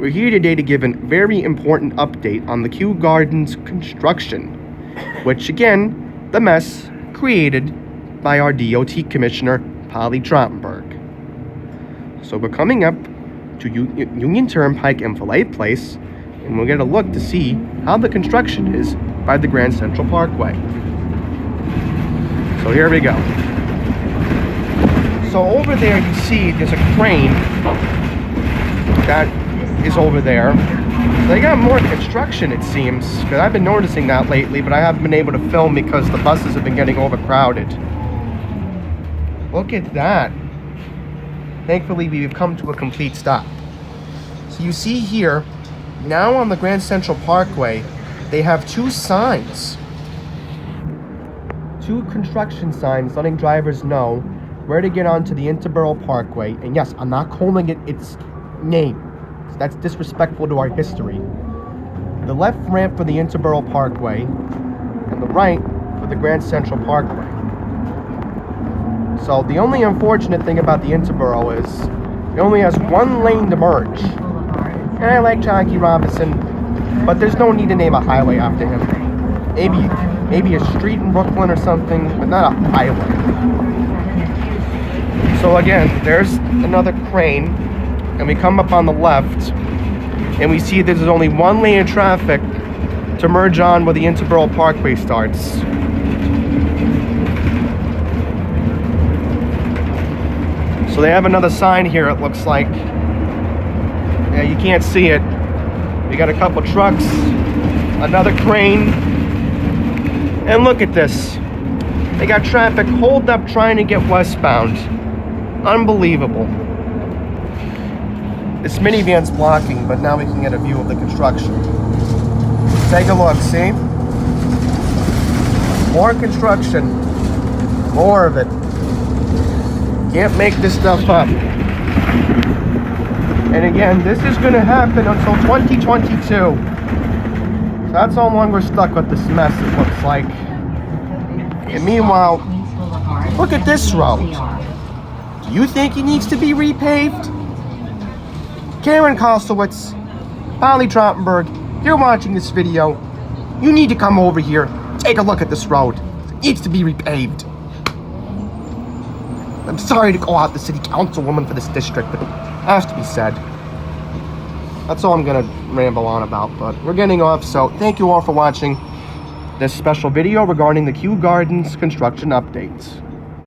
We're here today to give a very important update on the Kew Gardens construction, which again, the mess created by our DOT Commissioner, Polly Trottenberg. So we're coming up to Union Turnpike and Filet Place, and we'll get a look to see how the construction is by the Grand Central Parkway. So here we go. So over there you see there's a crane that is over there. They got more construction, it seems, because I've been noticing that lately, but I haven't been able to film because the buses have been getting overcrowded. Look at that. Thankfully, we've come to a complete stop. So you see here, now on the Grand Central Parkway, they have two signs. Two construction signs letting drivers know where to get onto the Interborough Parkway. And yes, I'm not calling it its name. That's disrespectful to our history. The left ramp for the Interborough Parkway and the right for the Grand Central Parkway. So the only unfortunate thing about the Interborough is it only has one lane to merge. And I like Jackie Robinson, but there's no need to name a highway after him. Maybe a street in Brooklyn or something, but not a highway. So again, there's another crane, and we come up on the left, and we see there's only one lane of traffic to merge on where the Interborough Parkway starts. So they have another sign here, it looks like. Yeah, you can't see it. We got a couple trucks, another crane, and look at this. They got traffic holed up trying to get westbound. Unbelievable. This minivan's blocking, but now we can get a view of the construction. Take a look, see? More construction. More of it. Can't make this stuff up. And again, this is going to happen until 2022. So that's how long we're stuck with this mess, it looks like. And meanwhile, look at this road. Do you think it needs to be repaved? Karen Koslowitz, Polly Trottenberg, you're watching this video. You need to come over here, take a look at this road. It needs to be repaved. I'm sorry to call out the city councilwoman for this district, but it has to be said. That's all I'm gonna ramble on about, but we're getting off, so thank you all for watching this special video regarding the Kew Gardens construction updates.